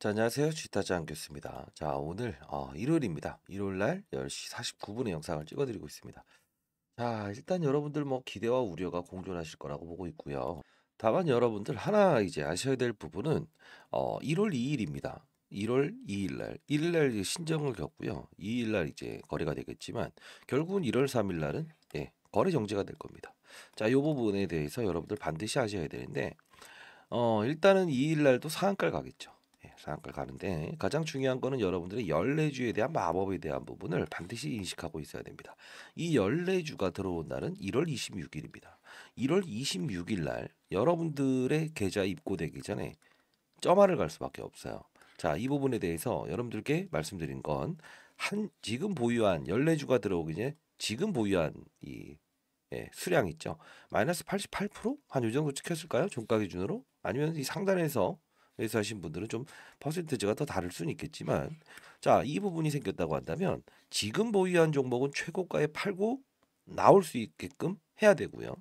자, 안녕하세요. 지타장 교수입니다. 자, 오늘 일요일입니다. 일요일 날 10시 49분에 영상을 찍어드리고 있습니다. 자, 일단 여러분들 뭐 기대와 우려가 공존하실 거라고 보고 있고요. 다만 여러분들 하나 이제 아셔야 될 부분은 1월 2일입니다. 1월 2일 날, 1일 날 이제 신정을 겪고요. 2일 날 이제 거래가 되겠지만 결국은 1월 3일 날은 거래 정지가 될 겁니다. 자, 이 부분에 대해서 여러분들 반드시 아셔야 되는데 일단은 2일 날도 상한가를 가겠죠. 상한가를 가는데 가장 중요한 거는 여러분들의 연례주에 대한 마법에 대한 부분을 반드시 인식하고 있어야 됩니다. 이 연례주가 들어온 날은 1월 26일입니다. 1월 26일 날 여러분들의 계좌 입고되기 전에 점화를 갈 수밖에 없어요. 자, 이 부분에 대해서 여러분들께 말씀드린 건 지금 보유한 연례주가 들어오기 전에 지금 보유한 이 수량 있죠. 마이너스 88%? 한 요 정도 찍혔을까요? 종가 기준으로? 아니면 이 상단에서 매수하신 분들은 좀 퍼센티지가 더 다를 수는 있겠지만, 자, 이 부분이 생겼다고 한다면 지금 보유한 종목은 최고가에 팔고 나올 수 있게끔 해야 되고요.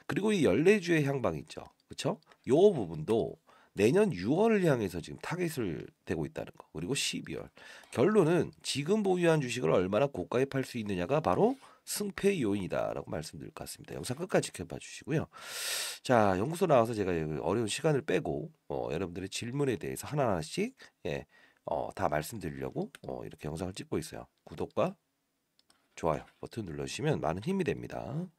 그리고 이 연례주의 향방 있죠. 그렇죠? 요 부분도 내년 6월을 향해서 지금 타겟을 대고 있다는 거. 그리고 12월. 결론은 지금 보유한 주식을 얼마나 고가에 팔 수 있느냐가 바로 승패 요인이다라고 말씀드릴 것 같습니다. 영상 끝까지 지켜봐 주시고요. 자, 연구소 나와서 제가 어려운 시간을 빼고 여러분들의 질문에 대해서 하나하나씩 다 말씀드리려고 이렇게 영상을 찍고 있어요. 구독과 좋아요 버튼 눌러주시면 많은 힘이 됩니다.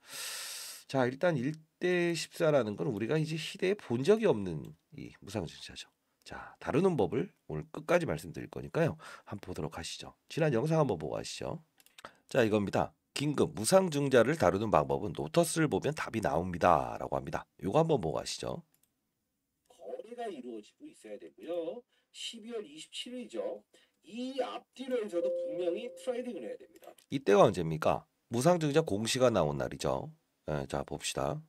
자, 일단 1대 14라는 건 우리가 이제 시대에 본 적이 없는 이 무상증자죠. 자, 다루는 법을 오늘 끝까지 말씀드릴 거니까요. 한번 보도록 하시죠. 지난 영상 한번 보고 가시죠. 자, 이겁니다. 긴급 무상증자를 다루는 방법은 노터스를 보면 답이 나옵니다 라고 합니다. 요거 한번 보고 가시죠. 거래가 이루어지고 있어야 되고요. 12월 27일이죠. 이 앞뒤로에서도 분명히 트레이딩을 해야 됩니다. 이때가 언제입니까? 무상증자 공시가 나온 날이죠. 자, 봅시다.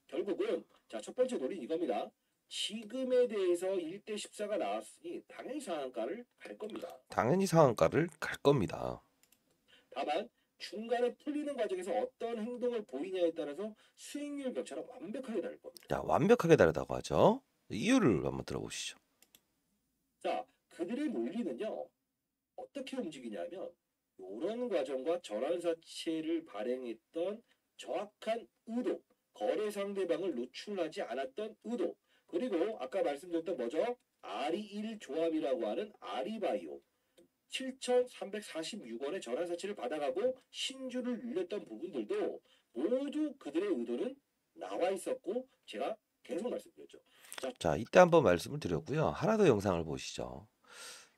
결국은 첫 번째 논리는 이겁니다. 지금에 대해서 1대 14가 나왔으니 당연히 상한가를 갈 겁니다. 당연히 상한가를 갈 겁니다. 다만 중간에 풀리는 과정에서 어떤 행동을 보이냐에 따라서 수익률 격차는 완벽하게 다를 겁니다. 자, 완벽하게 다르다고 하죠. 이유를 한번 들어보시죠. 그들의 논리는요. 어떻게 움직이냐면 이런 과정과 전환사채를 발행했던 정확한 의도, 거래 상대방을 노출하지 않았던 의도, 그리고 아까 말씀드렸던 뭐죠? 아리1 조합이라고 하는 아리바이오 7,346원의 전환사채를 받아가고 신주를 늘렸던 부분들도 모두 그들의 의도는 나와 있었고 제가 계속 말씀드렸죠. 자, 이때 한번 말씀을 드렸고요. 하나 더 영상을 보시죠.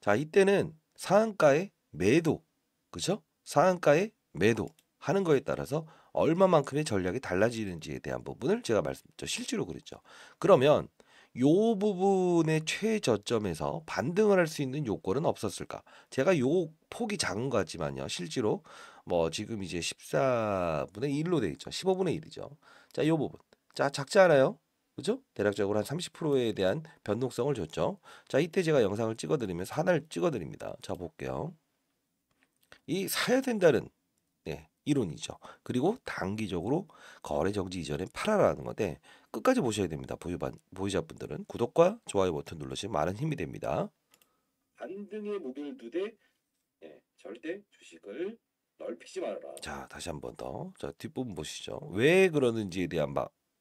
자, 이때는 상한가의 매도, 그죠? 상한가의 매도 하는 거에 따라서 얼마만큼의 전략이 달라지는지에 대한 부분을 제가 실제로 그랬죠. 그러면 요 부분의 최저점에서 반등을 할 수 있는 요건은 없었을까? 제가 요 폭이 작은 것 같지만요. 실제로 뭐 지금 이제 14분의 1로 돼 있죠. 15분의 1이죠. 자, 요 부분. 자, 작지 않아요? 그죠? 대략적으로 한 30%에 대한 변동성을 줬죠. 자, 이때 제가 영상을 찍어드리면서 하나를 찍어드립니다. 자, 볼게요. 이 사야 된다는 이론이죠. 그리고 단기적으로 거래 정지 이전에 팔아라는 건데 끝까지 보셔야 됩니다. 보유자분들은 구독과 좋아요 버튼 누르시면 많은 힘이 됩니다. 반등의 목을 두되 절대 주식을 넓히지 말아라. 자, 다시 한번 더. 자, 뒷부분 보시죠. 왜 그러는지에 대한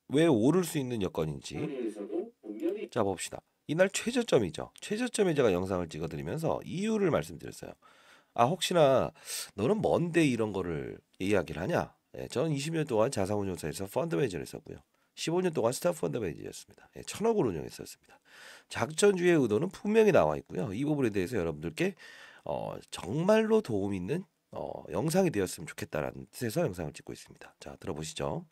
왜 오를 수 있는 여건인지. 거래에서도 분명히 자, 봅시다. 이날 최저점이죠. 최저점에 제가 영상을 찍어드리면서 이유를 말씀드렸어요. 아, 혹시나 너는 뭔데 이런 거를 이야기를 하냐? 저는 20년 동안 자산운용사에서 펀드 매니저를 했었고요. 15년 동안 스타프 펀드 매니저였습니다. 1,000억을 운영했었습니다. 작전주의 의도는 분명히 나와 있고요. 이 부분에 대해서 여러분들께 정말로 도움 있는 영상이 되었으면 좋겠다라는 뜻에서 영상을 찍고 있습니다. 자, 들어보시죠.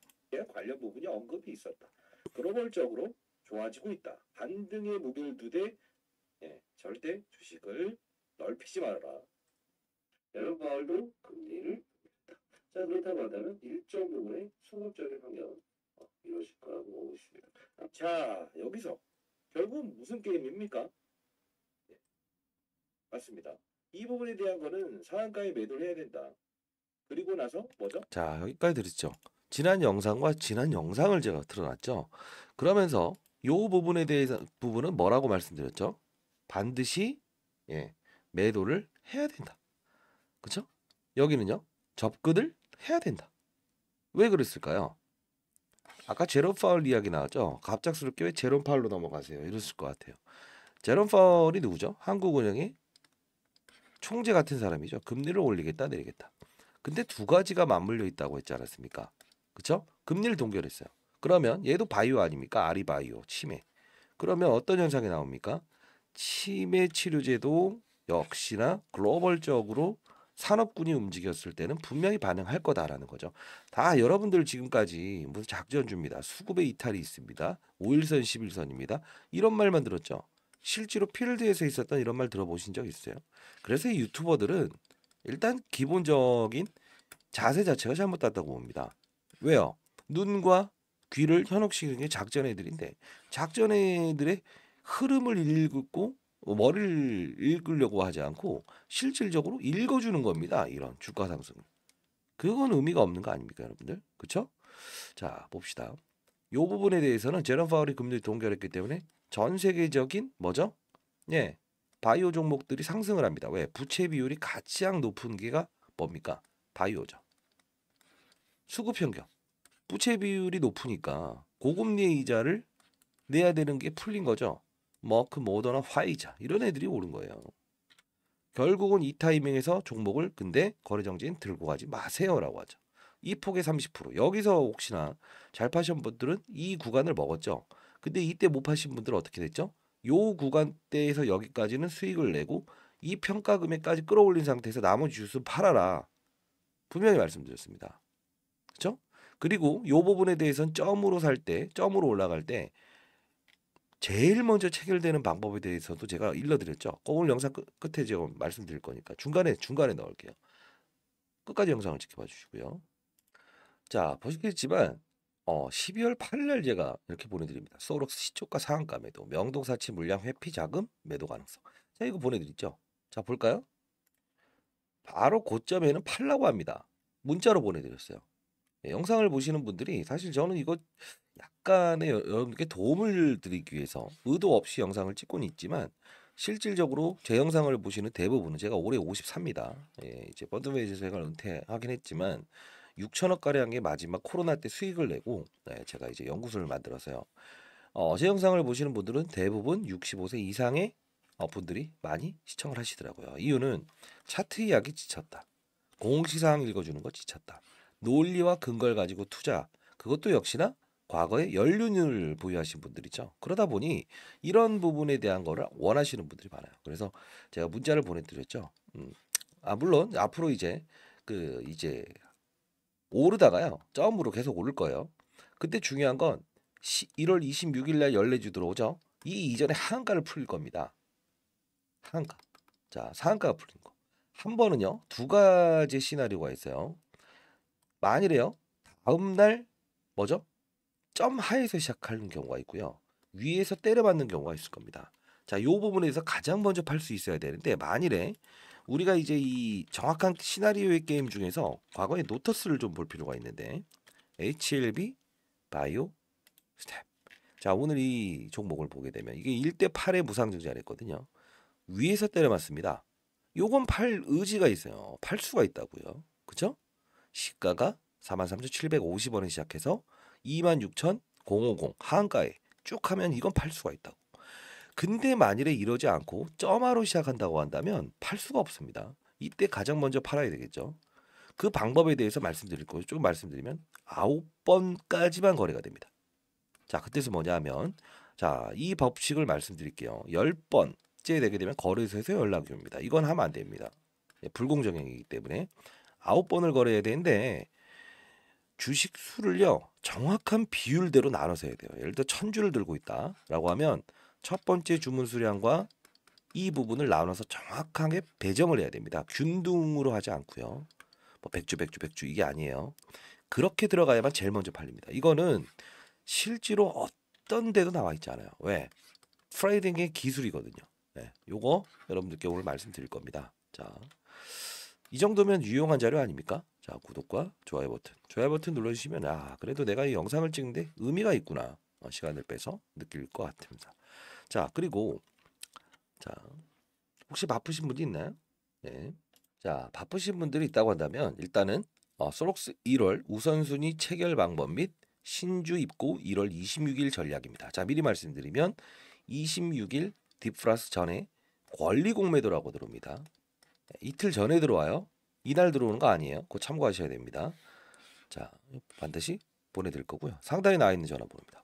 관련 부분이 언급이 있었다. 글로벌적으로 좋아지고 있다. 반등의 목을 두되 절대 주식을 넓히지 말아라. 여러 마을도 금리를 자, 그렇다고 한다면 일정 부분의 소극적인 방향 이루어질 거라고 보고 있습니다. 자, 여기서 결국 무슨 게임입니까? 맞습니다. 이 부분에 대한 거는 상한가에 매도를 해야 된다. 그리고 나서 뭐죠? 자, 여기까지 들었죠. 지난 영상과 지난 영상을 제가 틀어놨죠. 그러면서 요 부분에 대해서 부분은 뭐라고 말씀드렸죠? 반드시 매도를 해야 된다. 그쵸? 여기는요. 접근을 해야 된다. 왜 그랬을까요? 아까 제롬 파월 이야기 나왔죠. 갑작스럽게 왜 제롬 파월로 넘어가세요? 이랬을 것 같아요. 제롬 파월이 누구죠? 한국은행의 총재 같은 사람이죠. 금리를 올리겠다 내리겠다. 근데 두 가지가 맞물려 있다고 했지 않았습니까? 그쵸? 금리를 동결했어요. 그러면 얘도 바이오 아닙니까? 아리바이오, 치매. 그러면 어떤 현상이 나옵니까? 치매 치료제도 역시나 글로벌적으로 산업군이 움직였을 때는 분명히 반응할 거다라는 거죠. 다 여러분들 지금까지 무슨 작전주입니다. 수급의 이탈이 있습니다. 5일선, 11선입니다. 이런 말만 들었죠. 실제로 필드에서 있었던 이런 말 들어보신 적 있어요? 그래서 이 유튜버들은 일단 기본적인 자세 자체가 잘못됐다고 봅니다. 왜요? 눈과 귀를 현혹시키는 게 작전 애들인데 작전 애들의 흐름을 읽고 머리를 읽으려고 하지 않고 실질적으로 읽어주는 겁니다. 이런 주가 상승. 그건 의미가 없는 거 아닙니까, 여러분들? 그렇죠? 자, 봅시다. 이 부분에 대해서는 제롬 파월이 금리 동결했기 때문에 전 세계적인 뭐죠? 예, 바이오 종목들이 상승을 합니다. 왜? 부채 비율이 가장 높은 게가 뭡니까? 바이오죠. 수급 변경. 부채 비율이 높으니까 고금리의 이자를 내야 되는 게 풀린 거죠. 머크, 모더나, 화이자 이런 애들이 오른 거예요. 결국은 이 타이밍에서 종목을 근데 거래 정지엔 들고 가지 마세요라고 하죠. 이 폭의 30%. 여기서 혹시나 잘 파신 분들은 이 구간을 먹었죠. 근데 이때 못 파신 분들은 어떻게 됐죠? 요 구간대에서 여기까지는 수익을 내고 이 평가 금액까지 끌어올린 상태에서 나머지 주스 팔아라. 분명히 말씀드렸습니다. 그렇죠? 그리고 요 부분에 대해서는 점으로 살 때, 점으로 올라갈 때 제일 먼저 체결되는 방법에 대해서도 제가 일러드렸죠. 오늘 영상 끝에 제가 말씀드릴 거니까 중간에 넣을게요. 끝까지 영상을 지켜봐 주시고요. 자, 보시겠지만 12월 8일 날 제가 이렇게 보내드립니다. 소록스 시초가 상한가 매도, 명동사치 물량 회피 자금 매도 가능성. 자, 이거 보내드렸죠. 자, 볼까요? 바로 고점에는 팔라고 합니다. 문자로 보내드렸어요. 영상을 보시는 분들이 사실 저는 이거 약간의 여러분께 도움을 드리기 위해서 의도 없이 영상을 찍고는 있지만 실질적으로 제 영상을 보시는 대부분은 제가 올해 54입니다. 이제 펀드매니저 제가 은퇴하긴 했지만 6천억 가량의 마지막 코로나 때 수익을 내고 제가 이제 연구소를 만들어서요. 제 영상을 보시는 분들은 대부분 65세 이상의 분들이 많이 시청을 하시더라고요. 이유는 차트 이야기 지쳤다. 공시사항 읽어주는 거 지쳤다. 논리와 근거를 가지고 투자. 그것도 역시나 과거에 연륜을 보유하신 분들이죠. 그러다 보니 이런 부분에 대한 거를 원하시는 분들이 많아요. 그래서 제가 문자를 보내드렸죠. 물론 앞으로 이제 이제 오르다가요. 점으로 계속 오를 거예요. 그때 중요한 건 1월 26일 날 연례주 들어오죠. 이 이전에 하한가를 풀릴 겁니다. 하한가. 자, 상한가가 풀린 거. 한 번은요. 두 가지 시나리오가 있어요. 만일에요. 다음 날 뭐죠? 점 하에서 시작하는 경우가 있고요. 위에서 때려맞는 경우가 있을 겁니다. 자, 요 부분에서 가장 먼저 팔 수 있어야 되는데 만일에 우리가 이제 이 정확한 시나리오의 게임 중에서 과거의 노터스를 좀 볼 필요가 있는데 HLB 바이오 스텝. 자, 오늘 이 종목을 보게 되면 이게 1대 8의 무상증자를 했거든요. 위에서 때려맞습니다. 요건 팔 의지가 있어요. 팔 수가 있다고요. 그죠? 시가가 43,750원에 시작해서 26,050 하한가에 쭉 하면 이건 팔 수가 있다고. 근데 만일에 이러지 않고 점화로 시작한다고 한다면 팔 수가 없습니다. 이때 가장 먼저 팔아야 되겠죠. 그 방법에 대해서 말씀드릴 거예요. 조금 말씀드리면 9번까지만 거래가 됩니다. 자, 그때서 뭐냐 하면 자, 이 법칙을 말씀드릴게요. 10번째 되게 되면 거래소에서 연락이 옵니다. 이건 하면 안 됩니다. 불공정행위이기 때문에 9번을 거래해야 되는데 주식 수를요 정확한 비율대로 나눠서 해야 돼요. 예를 들어 1000주를 들고 있다라고 하면 첫 번째 주문 수량과 이 부분을 나눠서 정확하게 배정을 해야 됩니다. 균등으로 하지 않고요. 뭐 100주 이게 아니에요. 그렇게 들어가야만 제일 먼저 팔립니다. 이거는 실제로 어떤 데도 나와 있지 않아요. 왜? 트레이딩의 기술이거든요. 네, 요거 여러분들께 오늘 말씀드릴 겁니다. 자, 이 정도면 유용한 자료 아닙니까? 자, 구독과 좋아요 버튼 눌러주시면 그래도 내가 이 영상을 찍는데 의미가 있구나 시간을 빼서 느낄 것 같습니다. 자, 그리고 자, 혹시 바쁘신 분이 있나요? 네. 자, 바쁘신 분들이 있다고 한다면 일단은 소록스 1월 우선순위 체결 방법 및 신주 입고 1월 26일 전략입니다. 자, 미리 말씀드리면 26일 딥플러스 전에 권리 공매도라고 들어옵니다. 이틀 전에 들어와요. 이날 들어오는 거 아니에요. 그거 참고하셔야 됩니다. 자, 반드시 보내드릴 거고요. 상단에 나와 있는 전화번호입니다.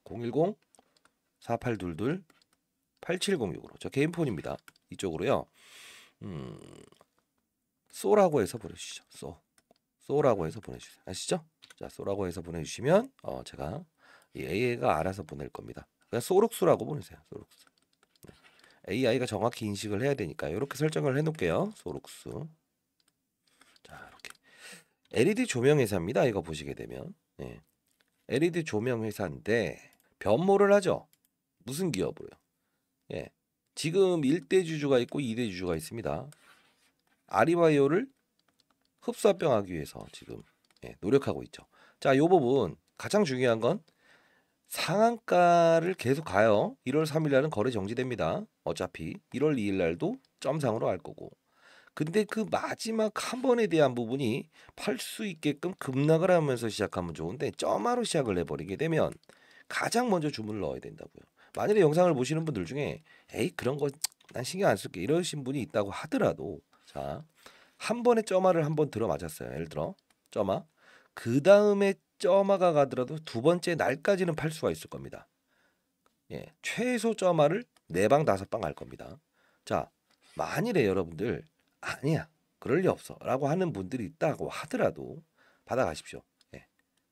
010-4822-8706으로 저 개인 폰입니다. 이쪽으로요. 쏘라고 해서 보내주시죠. 쏘라고 해서 보내주세요. 아시죠? 자, 쏘라고 해서 보내주시면 제가 이 AI가 알아서 보낼 겁니다. 그냥 소록수라고 보내세요. 소록수. 네. AI가 정확히 인식을 해야 되니까 이렇게 설정을 해놓을게요. 소록수. 자, 이렇게 LED 조명 회사입니다. 이거 보시게 되면 네. LED 조명 회사인데 변모를 하죠. 무슨 기업으로요? 예. 지금 1대 주주가 있고 2대 주주가 있습니다. 아리바이오를 흡수합병하기 위해서 지금 노력하고 있죠. 자, 이 부분 가장 중요한 건 상한가를 계속 가요. 1월 3일 날은 거래 정지됩니다. 어차피 1월 2일 날도 점상으로 갈 거고. 근데 그 마지막 한 번에 대한 부분이 팔 수 있게끔 급락을 하면서 시작하면 좋은데 점화로 시작을 해버리게 되면 가장 먼저 주문을 넣어야 된다고요. 만약에 영상을 보시는 분들 중에 에이 그런 거 난 신경 안 쓸게 이러신 분이 있다고 하더라도 자, 한 번에 점화를 한 번 들어 맞았어요. 예를 들어 점화. 그 다음에 점화가 가더라도 두 번째 날까지는 팔 수가 있을 겁니다. 예, 최소 점화를 4방 5방 갈 겁니다. 자, 만일에 여러분들 아니야 그럴 리 없어 라고 하는 분들이 있다고 하더라도 받아가십시오. 예.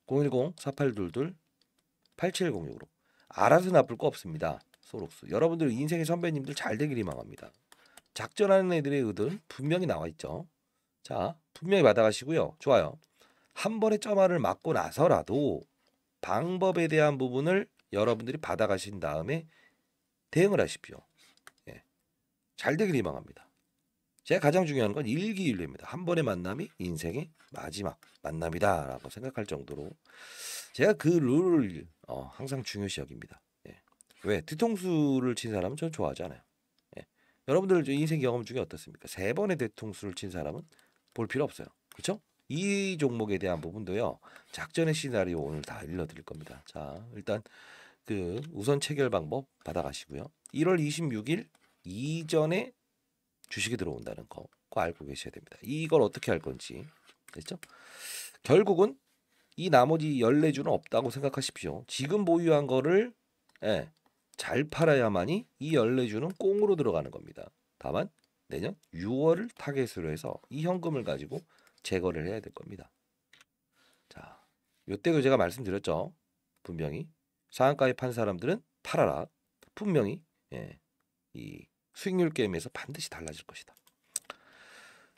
010-4822-8706으로 알아서 나쁠 거 없습니다. 소록수 여러분들 인생의 선배님들 잘 되길 희망합니다. 작전하는 애들의 의도는 분명히 나와 있죠. 자, 분명히 받아가시고요. 좋아요. 한 번에 점화를 맞고 나서라도 방법에 대한 부분을 여러분들이 받아가신 다음에 대응을 하십시오. 예. 잘 되길 희망합니다. 제가 가장 중요한 건 일기일료입니다. 한 번의 만남이 인생의 마지막 만남이다라고 생각할 정도로 제가 그 룰을 항상 중요시 여깁니다. 예. 왜? 뒤통수를 친 사람은 전 좋아하지 않아요. 예. 여러분들 인생 경험 중에 어떻습니까? 3번의 뒤통수를 친 사람은 볼 필요 없어요. 그렇죠? 이 종목에 대한 부분도요. 작전의 시나리오 오늘 다 일러드릴 겁니다. 자, 일단 그 우선 체결 방법 받아가시고요. 1월 26일 이전에 주식이 들어온다는 거 그거 알고 계셔야 됩니다. 이걸 어떻게 할 건지 됐죠? 결국은 이 나머지 14주는 없다고 생각하십시오. 지금 보유한 거를 잘 팔아야만이 이 14주는 꽁으로 들어가는 겁니다. 다만 내년 6월을 타겟으로 해서 이 현금을 가지고 제거를 해야 될 겁니다. 자, 요때도 제가 말씀드렸죠. 분명히 상한가에 판 사람들은 팔아라. 분명히 이 수익률 게임에서 반드시 달라질 것이다.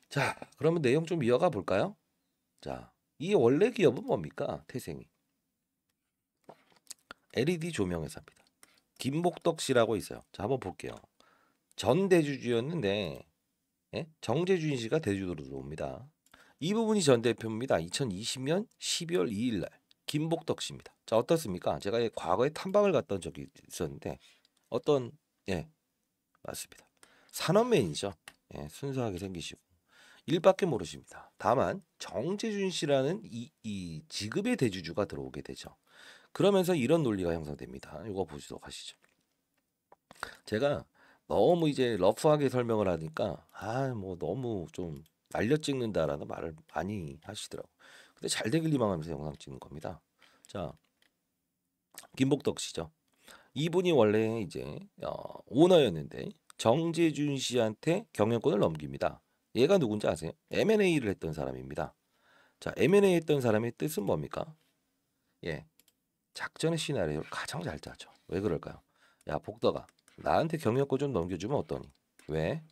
자, 그러면 내용 좀 이어가 볼까요? 자, 이 원래 기업은 뭡니까? 태생이 LED 조명 회사입니다. 김복덕 씨라고 있어요. 자, 한번 볼게요. 전 대주주였는데 정재준 씨가 대주주로 들어옵니다. 이 부분이 전 대표입니다. 2020년 12월 2일 날 김복덕 씨입니다. 자, 어떻습니까? 제가 과거에 탐방을 갔던 적이 있었는데 어떤 맞습니다. 산업맨이죠. 순수하게 생기시고 일밖에 모르십니다. 다만 정재준 씨라는 이 지급의 대주주가 들어오게 되죠. 그러면서 이런 논리가 형성됩니다. 이거 보시도록 하시죠. 제가 너무 이제 러프하게 설명을 하니까 뭐 너무 좀 날려 찍는다라는 말을 많이 하시더라고. 근데 잘 되길 희망하면서 영상 찍는 겁니다. 자, 김복덕 씨죠. 이분이 원래 이제 오너였는데 정재준 씨한테 경영권을 넘깁니다. 얘가 누군지 아세요? M&A를 했던 사람입니다. 자, M&A 했던 사람의 뜻은 뭡니까? 예, 작전의 시나리오를 가장 잘 짜죠. 왜 그럴까요? 야, 복덕아, 나한테 경영권 좀 넘겨주면 어떠니? 왜?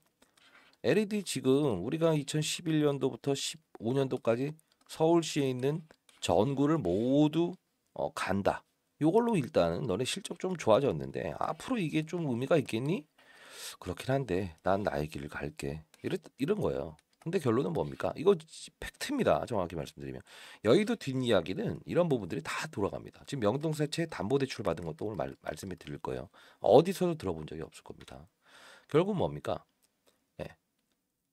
LED 지금 우리가 2011년도부터 15년도까지 서울시에 있는 전구를 모두 간다. 요걸로 일단은 너네 실적 좀 좋아졌는데 앞으로 이게 좀 의미가 있겠니? 그렇긴 한데 난 나의 길을 갈게. 이런 거예요. 근데 결론은 뭡니까? 이거 팩트입니다. 정확히 말씀드리면 여의도 뒷이야기는 이런 부분들이 다 돌아갑니다. 지금 명동세채 담보대출 받은 것도 오늘 말씀해 드릴 거예요. 어디서도 들어본 적이 없을 겁니다. 결국 뭡니까? 예.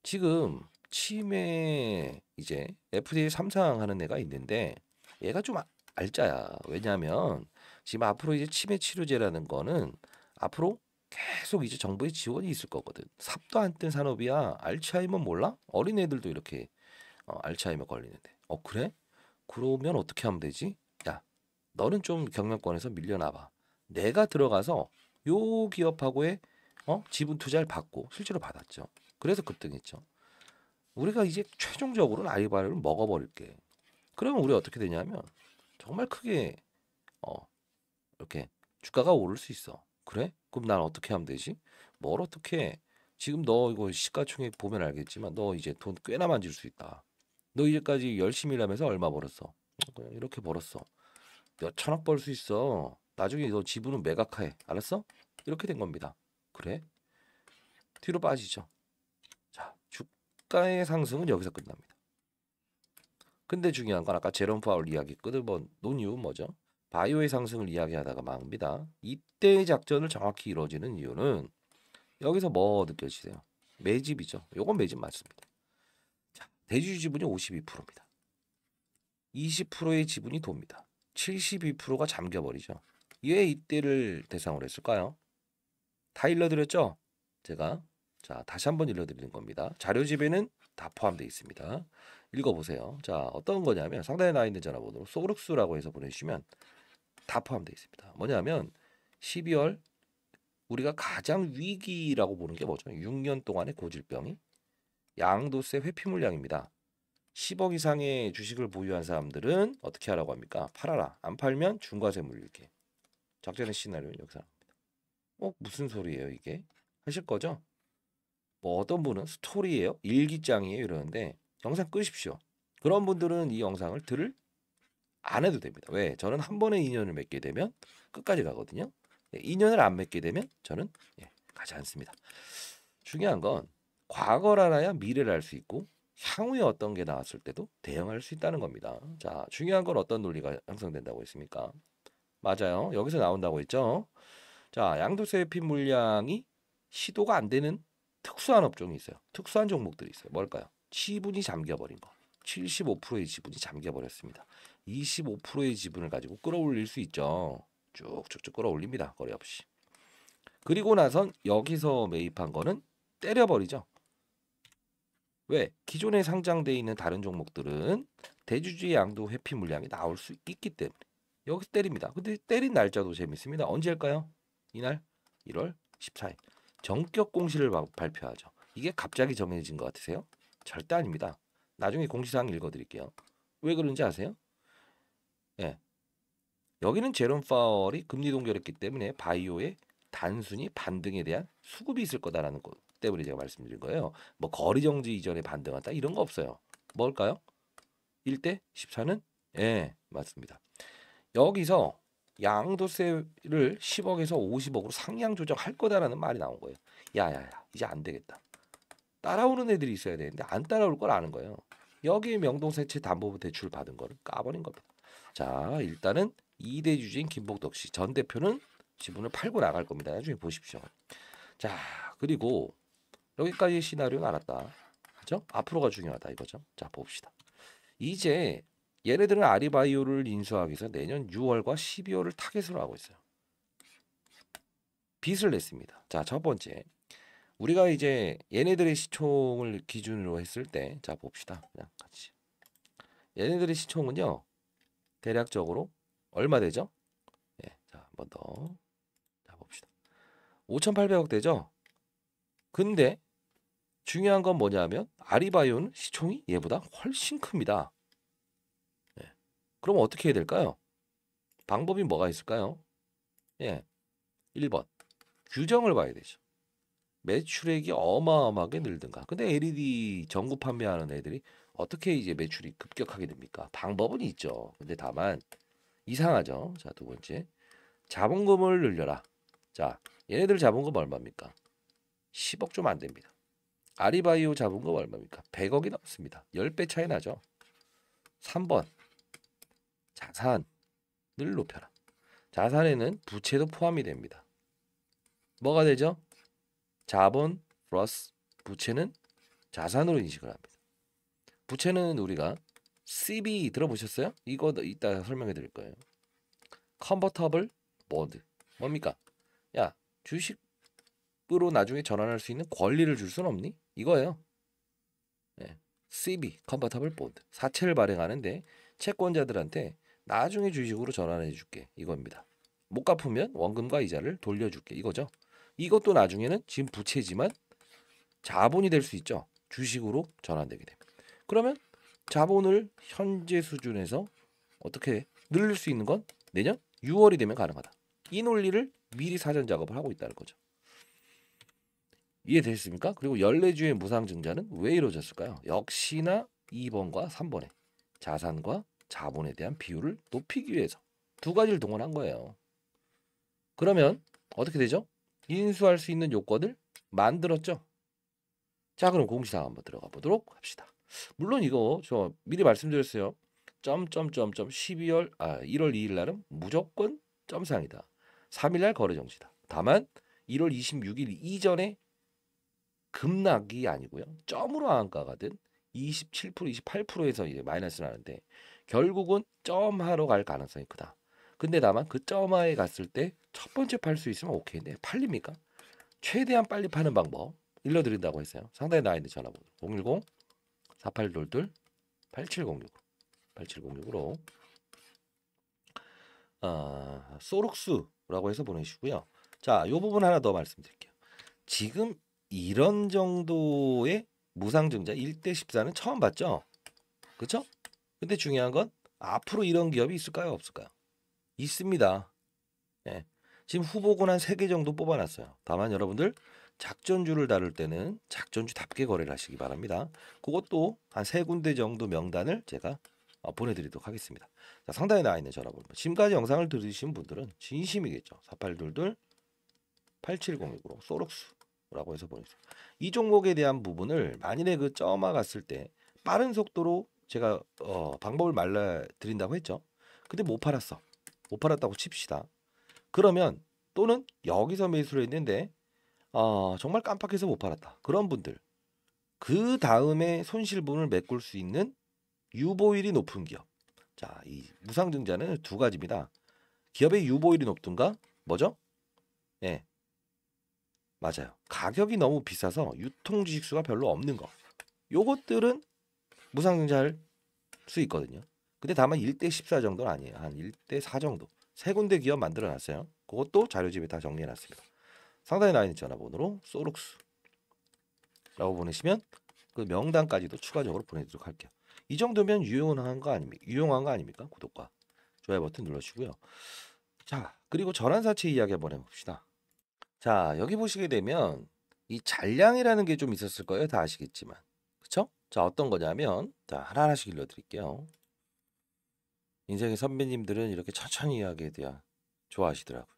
지금 치매 이제 FDA 3상 하는 애가 있는데 얘가 좀 알짜야. 왜냐하면 지금 앞으로 이제 치매 치료제라는 거는 앞으로 계속 이제 정부의 지원이 있을 거거든. 삽도 안 뜬 산업이야. 알츠하이머 몰라? 어린애들도 이렇게 알츠하이머 걸리는데. 그래? 그러면 어떻게 하면 되지? 야, 너는 좀 경영권에서 밀려나봐. 내가 들어가서 요 기업하고의 지분 투자를 받고 실제로 받았죠. 그래서 급등했죠. 우리가 이제 최종적으로는 아리바이오를 먹어버릴게. 그러면 우리 어떻게 되냐면 정말 크게 어, 이렇게 주가가 오를 수 있어. 그래? 그럼 난 어떻게 하면 되지? 뭘 어떻게 지금 너 이거 시가총액 보면 알겠지만 너 이제 돈 꽤나 만질 수 있다. 너 이제까지 열심히 일하면서 얼마 벌었어? 그냥 이렇게 벌었어. 몇 천억 벌 수 있어. 나중에 너 지분은 매각해. 알았어? 이렇게 된 겁니다. 그래? 뒤로 빠지죠. 자, 주가의 상승은 여기서 끝납니다. 근데 중요한 건 아까 제롬 파월 이야기 끊어본 논 이유는 뭐죠? 바이오의 상승을 이야기하다가 망합니다. 이때의 작전을 정확히 이루어지는 이유는 여기서 뭐 느껴지세요? 매집이죠. 요건 매집 맞습니다. 자, 대주주 지분이 52%입니다. 20%의 지분이 돕니다. 72%가 잠겨버리죠. 왜 이때를 대상으로 했을까요? 다 일러드렸죠? 제가 자 다시 한번 일러드리는 겁니다. 자료집에는 다 포함되어 있습니다. 읽어보세요. 자 어떤 거냐면 상단에 나와 있는 전화번호로 소르스라고 해서 보내주시면 다 포함되어 있습니다. 뭐냐면 12월 우리가 가장 위기라고 보는 게 뭐죠? 6년 동안의 고질병이 양도세 회피 물량입니다. 10억 이상의 주식을 보유한 사람들은 어떻게 하라고 합니까? 팔아라. 안 팔면 중과세 물릴게. 작전의 시나리오는 여기서 나옵니다. 무슨 소리예요 이게? 하실 거죠? 뭐 어떤 분은 스토리예요, 일기장이에요 이러는데 영상 끄십시오. 그런 분들은 이 영상을 들을 안 해도 됩니다. 왜? 저는 한 번에 인연을 맺게 되면 끝까지 가거든요. 인연을 안 맺게 되면 저는 가지 않습니다. 중요한 건 과거를 알아야 미래를 알 수 있고 향후에 어떤 게 나왔을 때도 대응할 수 있다는 겁니다. 자, 중요한 건 어떤 논리가 형성된다고 했습니까? 맞아요. 여기서 나온다고 했죠. 자, 양도세 회피 물량이 시도가 안 되는 특수한 업종이 있어요. 특수한 종목들이 있어요. 뭘까요? 지분이 잠겨버린 거. 75%의 지분이 잠겨버렸습니다. 25%의 지분을 가지고 끌어올릴 수 있죠. 쭉쭉쭉 끌어올립니다. 거래 없이. 그리고 나선 여기서 매입한 거는 때려버리죠. 왜? 기존에 상장돼 있는 다른 종목들은 대주주의 양도 회피 물량이 나올 수 있기 때문에 여기서 때립니다. 근데 때린 날짜도 재밌습니다. 언제 할까요? 이날 1월 14일 정격 공시를 발표하죠. 이게 갑자기 정해진 것 같으세요? 절대 아닙니다. 나중에 공시사항 읽어드릴게요. 왜 그런지 아세요? 예, 여기는 제롬 파월이 금리 동결했기 때문에 바이오의 단순히 반등에 대한 수급이 있을 거다라는 것 때문에 제가 말씀드린 거예요. 뭐 거리 정지 이전에 반등한다 이런 거 없어요. 뭘까요? 1대 14는 맞습니다. 여기서 양도세를 10억에서 50억으로 상향 조정할 거다라는 말이 나온 거예요. 야야야 이제 안 되겠다. 따라오는 애들이 있어야 되는데 안 따라올 걸 아는 거예요. 여기에 명동세채 담보부 대출 받은 거를 까버린 겁니다. 자 일단은 2대 주주인 김복덕 씨 전 대표는 지분을 팔고 나갈 겁니다. 나중에 보십시오. 자 그리고 여기까지 시나리오는 알았다. 그죠? 앞으로가 중요하다 이거죠. 자 봅시다. 이제 얘네들은 아리바이오를 인수하기 위해서 내년 6월과 12월을 타겟으로 하고 있어요. 빚을 냈습니다. 자, 첫 번째. 우리가 이제 얘네들의 시총을 기준으로 했을 때, 자, 봅시다. 그냥 같이. 얘네들의 시총은요, 대략적으로 얼마 되죠? 자, 한 번 더. 자, 봅시다. 5,800억 되죠? 근데 중요한 건 뭐냐면, 아리바이오는 시총이 얘보다 훨씬 큽니다. 그럼 어떻게 해야 될까요? 방법이 뭐가 있을까요? 1번. 규정을 봐야 되죠. 매출액이 어마어마하게 늘든가. 근데 LED 전구 판매하는 애들이 어떻게 이제 매출이 급격하게 됩니까? 방법은 있죠. 근데 다만 이상하죠. 자, 두 번째. 자본금을 늘려라. 자, 얘네들 자본금 얼마입니까? 10억 좀 안 됩니다. 아리바이오 자본금 얼마입니까? 100억이 넘습니다. 10배 차이 나죠. 3번. 자산을 높여라. 자산에는 부채도 포함이 됩니다. 뭐가 되죠? 자본 플러스 부채는 자산으로 인식을 합니다. 부채는 우리가 CB 들어보셨어요? 이거 이따 설명해 드릴 거예요. 컨버터블 본드. 뭡니까? 야, 주식으로 나중에 전환할 수 있는 권리를 줄 수는 없니? 이거예요. 예. CB, 컨버터블 본드. 사채를 발행하는데 채권자들한테 나중에 주식으로 전환해 줄게. 이겁니다. 못 갚으면 원금과 이자를 돌려줄게. 이거죠. 이것도 나중에는 지금 부채지만 자본이 될 수 있죠. 주식으로 전환되게 됩니다. 그러면 자본을 현재 수준에서 어떻게 늘릴 수 있는 건 내년 6월이 되면 가능하다. 이 논리를 미리 사전 작업을 하고 있다는 거죠. 이해되셨습니까? 그리고 14주의 무상증자는 왜 이루어졌을까요? 역시나 2번과 3번의 자산과 자본에 대한 비율을 높이기 위해서 두 가지를 동원한 거예요. 그러면 어떻게 되죠? 인수할 수 있는 요건을 만들었죠. 자, 그럼 공시사항 한번 들어가 보도록 합시다. 물론 이거 저 미리 말씀드렸어요. 1월 2일 날은 무조건 점상이다. 3일 날 거래 정지다. 다만 1월 26일 이전에 급락이 아니고요. 점으로 한가가 든 27%, 28%에서 이제 마이너스 나는데 결국은 점하러 갈 가능성이 크다. 근데 다만 그 점하에 갔을 때 첫 번째 팔 수 있으면 오케이인데 팔립니까? 최대한 빨리 파는 방법 일러드린다고 했어요. 상단에 나와 있는 전화번호 010-4822-8706으로 소록스라고 해서 보내시고요. 자, 요 부분 하나 더 말씀드릴게요. 지금 이런 정도의 무상증자 1대 14는 처음 봤죠? 그렇죠? 근데 중요한 건 앞으로 이런 기업이 있을까요? 없을까요? 있습니다. 네. 지금 후보군 한 3개 정도 뽑아놨어요. 다만 여러분들 작전주를 다룰 때는 작전주답게 거래를 하시기 바랍니다. 그것도 한 3군데 정도 명단을 제가 보내드리도록 하겠습니다. 자, 상단에 나와 있는 전화번호. 지금까지 영상을 들으신 분들은 진심이겠죠. 4822-8706으로 소록스라고 해서 보내주세요. 이 종목에 대한 부분을 만일에 그 점화 갔을 때 빠른 속도로 제가 방법을 말씀드린다고 했죠. 근데 못 팔았어. 못 팔았다고 칩시다. 그러면 또는 여기서 매수를 했는데 정말 깜빡해서 못 팔았다. 그런 분들 그 다음에 손실분을 메꿀 수 있는 유보율이 높은 기업. 자, 이 무상증자는 두 가지입니다. 기업의 유보율이 높든가 뭐죠? 예, 맞아요. 가격이 너무 비싸서 유통주식수가 별로 없는 거. 요것들은 무상증자할 수 있거든요. 근데 다만 1대 14 정도는 아니에요. 한 1대 4 정도. 세 군데 기업 만들어 놨어요. 그것도 자료집에 다 정리해 놨습니다. 상단에 나와 있는 전화번호로 소록스라고 보내시면 그 명단까지도 추가적으로 보내드리도록 할게요. 이 정도면 유용한 거 아닙니까? 구독과 좋아요 버튼 눌러주시고요. 자, 그리고 전환사채 이야기 한번 해봅시다. 자, 여기 보시게 되면 이 잔량이라는 게 좀 있었을 거예요. 다 아시겠지만. 그쵸? 자, 어떤 거냐면 자, 하나하나씩 일러드릴게요. 인생의 선배님들은 이렇게 천천히 이야기에 대한 좋아하시더라고요.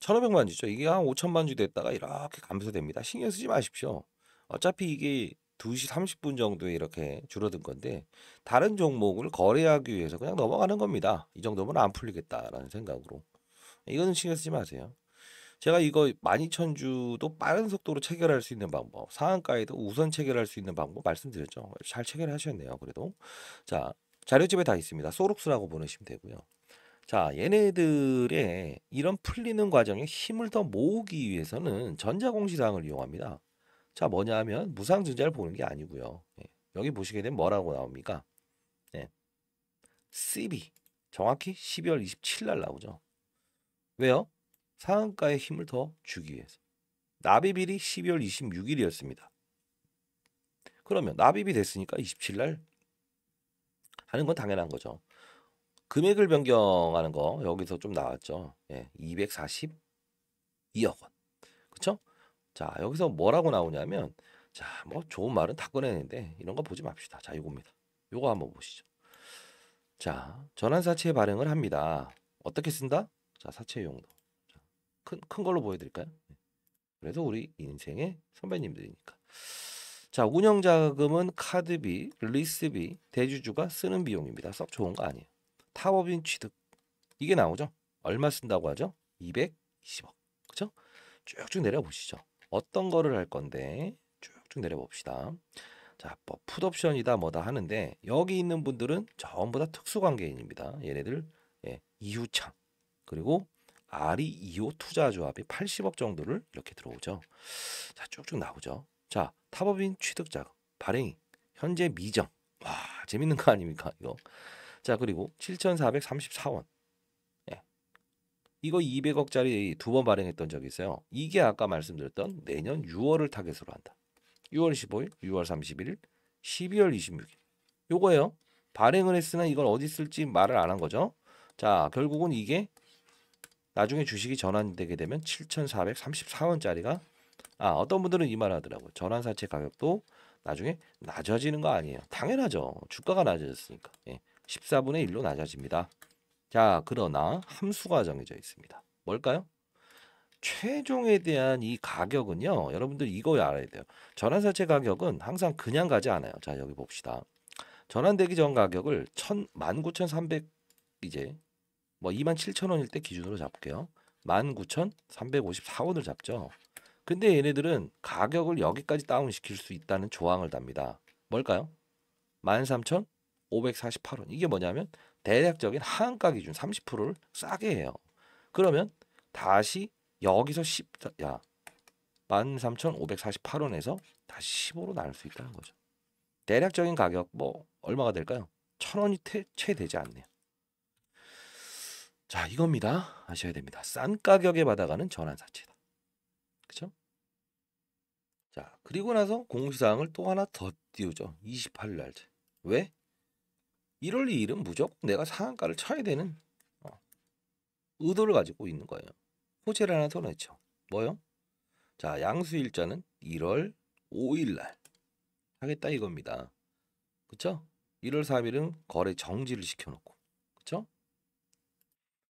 1500만 주죠. 이게 한 5000만 주 됐다가 이렇게 감소됩니다. 신경 쓰지 마십시오. 어차피 이게 2시 30분 정도에 이렇게 줄어든 건데 다른 종목을 거래하기 위해서 그냥 넘어가는 겁니다. 이 정도면 안 풀리겠다라는 생각으로. 이거는 신경 쓰지 마세요. 제가 이거 12,000주도 빠른 속도로 체결할 수 있는 방법, 상한가에도 우선 체결할 수 있는 방법 말씀드렸죠. 잘 체결하셨네요. 그래도. 자, 자료집에 다 있습니다. 소록스라고 보내시면 되고요. 자, 얘네들의 이런 풀리는 과정에 힘을 더 모으기 위해서는 전자공시사항을 이용합니다. 자, 뭐냐 하면 무상증자를 보는 게 아니고요. 예, 여기 보시게 되면 뭐라고 나옵니까? 예, CB 정확히 12월 27일 날 나오죠. 왜요? 상한가에 힘을 더 주기 위해서. 납입일이 12월 26일이었습니다. 그러면 납입이 됐으니까 27일 날 하는 건 당연한 거죠. 금액을 변경하는 거 여기서 좀 나왔죠. 예, 242억 원. 그쵸? 자, 여기서 뭐라고 나오냐면 자, 뭐 좋은 말은 다 꺼내는데 이런 거 보지 맙시다. 자, 이겁니다. 요거 한번 보시죠. 자, 전환사채 발행을 합니다. 어떻게 쓴다? 자, 사채 용도. 큰 걸로 보여드릴까요? 그래도 우리 인생의 선배님들이니까. 자, 운영자금은 카드비, 리스비, 대주주가 쓰는 비용입니다. 썩 좋은 거 아니에요. 타법인 취득. 이게 나오죠? 얼마 쓴다고 하죠? 220억. 그죠? 쭉쭉 내려보시죠. 어떤 거를 할 건데 쭉쭉 내려봅시다. 자, 뭐 풋옵션이다 뭐다 하는데 여기 있는 분들은 전부 다 특수관계인입니다. 얘네들 이후창 그리고 아리 2호 투자 조합이 80억 정도를 이렇게 들어오죠. 자, 쭉쭉 나오죠. 자, 탑업인 취득자금, 발행, 현재 미정. 와, 재밌는 거 아닙니까, 이거? 자, 그리고 7,434원. 예. 이거 200억짜리 두 번 발행했던 적이 있어요. 이게 아까 말씀드렸던 내년 6월을 타겟으로 한다. 6월 15일, 6월 31일, 12월 26일. 요거예요. 발행을 했으나 이걸 어디 쓸지 말을 안 한 거죠. 자, 결국은 이게 나중에 주식이 전환되게 되면 7,434원짜리가 어떤 분들은 이 말 하더라고요. 전환사채 가격도 나중에 낮아지는 거 아니에요. 당연하죠. 주가가 낮아졌으니까. 14분의 1로 낮아집니다. 자, 그러나 함수가 정해져 있습니다. 뭘까요? 최종에 대한 이 가격은요. 여러분들 이거 알아야 돼요. 전환사채 가격은 항상 그냥 가지 않아요. 자, 여기 봅시다. 전환되기 전 가격을 19,300 이제 뭐 27,000원일 때 기준으로 잡을게요. 19,354원을 잡죠. 근데 얘네들은 가격을 여기까지 다운시킬 수 있다는 조항을 답니다. 뭘까요? 13,548원. 이게 뭐냐면 대략적인 하한가 기준 30%를 싸게 해요. 그러면 다시 여기서 13,548원에서 다시 15로 나눌 수 있다는 거죠. 대략적인 가격 뭐 얼마가 될까요? 1,000원이 채 되지 않네요. 자, 이겁니다. 아셔야 됩니다. 싼 가격에 받아가는 전환사채다. 그렇죠? 자, 그리고 나서 공시사항을 또 하나 더 띄우죠. 28일 날짜. 왜? 1월 2일은 무조건 내가 상한가를 쳐야 되는 의도를 가지고 있는 거예요. 호재를 하나 더 냈죠. 뭐요? 자, 양수일자는 1월 5일 날 하겠다 이겁니다. 그쵸? 1월 3일은 거래 정지를 시켜놓고. 그쵸?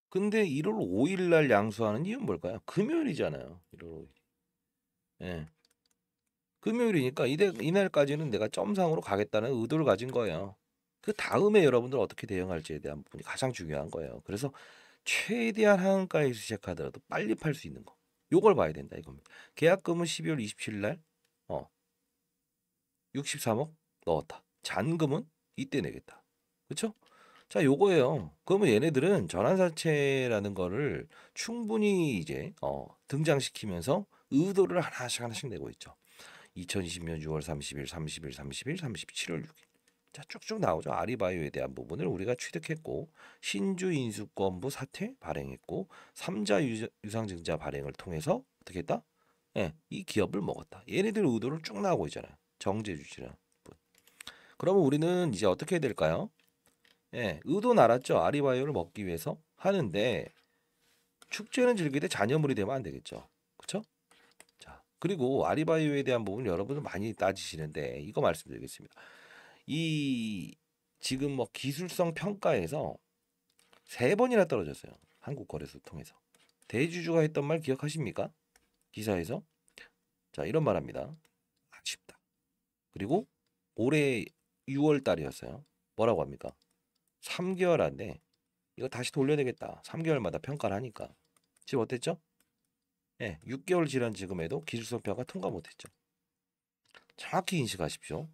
근데 1월 5일 날 양수하는 이유는 뭘까요? 금요일이잖아요. 1월 5일. 예. 금요일이니까 이날까지는 내가 점상으로 가겠다는 의도를 가진 거예요. 그 다음에 여러분들 어떻게 대응할지에 대한 부분이 가장 중요한 거예요. 그래서 최대한 하한가에서 시작하더라도 빨리 팔 수 있는 거. 요걸 봐야 된다 이겁니다. 계약금은 12월 27일 날 63억 넣었다. 잔금은 이때 내겠다. 그렇죠? 자, 요거예요. 그러면 얘네들은 전환사채라는 거를 충분히 이제 등장시키면서 의도를 하나씩 내고 있죠. 2020년 6월 30일, 30일, 30일, 37월 6일. 자, 쭉쭉 나오죠. 아리바이오에 대한 부분을 우리가 취득했고 신주 인수권부 사퇴 발행했고 3자 유상증자 발행을 통해서 어떻게 했다? 이 기업을 먹었다. 얘네들 의도를 쭉 나오고 있잖아요. 정제주시라는 분. 그러면 우리는 이제 어떻게 해야 될까요? 의도는 알았죠. 아리바이오를 먹기 위해서 하는데 축제는 즐기되 잔여물이 되면 안 되겠죠. 그렇죠? 자, 그리고 아리바이오에 대한 부분 여러분들 많이 따지시는데 이거 말씀드리겠습니다. 이 지금 뭐 기술성 평가에서 3번이나 떨어졌어요. 한국거래소 통해서. 대주주가 했던 말 기억하십니까? 기사에서. 자, 이런 말합니다. 아쉽다. 그리고 올해 6월 달이었어요. 뭐라고 합니까? 3개월 안에 이거 다시 돌려내겠다. 3개월마다 평가를 하니까. 지금 어땠죠? 6개월 지난 지금에도 기술성 평가 통과 못했죠. 정확히 인식하십시오.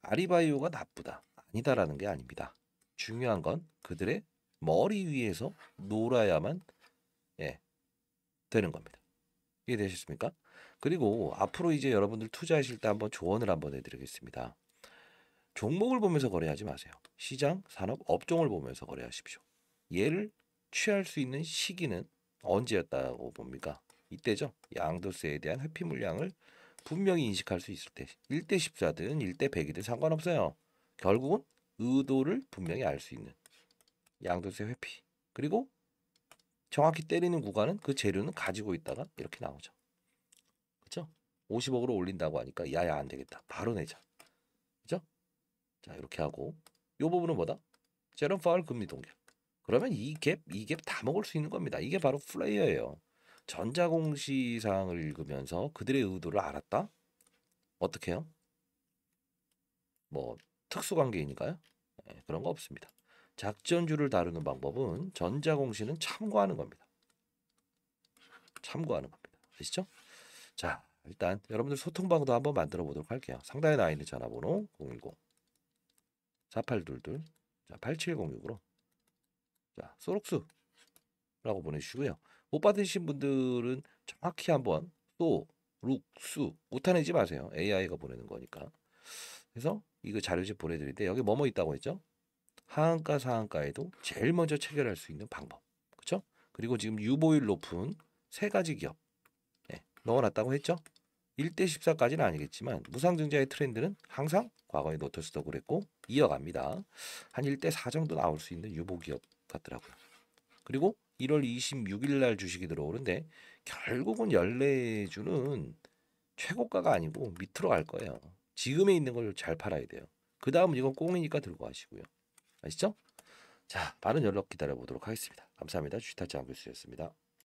아리바이오가 나쁘다. 아니다라는 게 아닙니다. 중요한 건 그들의 머리 위에서 놀아야만 되는 겁니다. 이해되셨습니까? 그리고 앞으로 이제 여러분들 투자하실 때 한번 조언을 한번 해드리겠습니다. 종목을 보면서 거래하지 마세요. 시장, 산업, 업종을 보면서 거래하십시오. 얘를 취할 수 있는 시기는 언제였다고 봅니까? 이때죠. 양도세에 대한 회피 물량을 분명히 인식할 수 있을 때 1대 14든 1대 100이든 상관없어요. 결국은 의도를 분명히 알 수 있는 양도세 회피 그리고 정확히 때리는 구간은 그 재료는 가지고 있다가 이렇게 나오죠. 그렇죠? 50억으로 올린다고 하니까 야야 안 되겠다. 바로 내자. 그렇죠? 자, 이렇게 하고 이 부분은 뭐다? 제롬 파월 금리 동결. 그러면 이 갭 다 먹을 수 있는 겁니다. 이게 바로 플레이어예요. 전자공시 사항을 읽으면서 그들의 의도를 알았다? 어떻게 해요? 뭐 특수관계이니까요. 그런 거 없습니다. 작전주를 다루는 방법은 전자공시는 참고하는 겁니다. 참고하는 겁니다. 아시죠? 자, 일단 여러분들 소통방도 한번 만들어 보도록 할게요. 상단에 나와 있는 전화번호 010 4822 8706으로 자, 소록수라고 보내주시고요. 못 받으신 분들은 정확히 한번 룩수 못하내지 마세요. AI가 보내는 거니까. 그래서 이거 자료집 보내드릴 때 여기 뭐뭐 있다고 했죠? 하한가 상한가에도 제일 먼저 체결할 수 있는 방법. 그렇죠? 그리고 지금 유보율 높은 세 가지 기업 넣어놨다고 했죠? 1대 14까지는 아니겠지만 무상증자의 트렌드는 항상 과거에 노터스도 그랬고 이어갑니다. 한 1대 4 정도 나올 수 있는 유보 기업 같더라고요. 그리고 1월 26일 날 주식이 들어오는데 결국은 연례주는 최고가가 아니고 밑으로 갈 거예요. 지금에 있는 걸 잘 팔아야 돼요. 그 다음은 이건 꽁이니까 들고 가시고요. 아시죠? 자, 많은 연락 기다려 보도록 하겠습니다. 감사합니다. 주식타짜 안교수였습니다.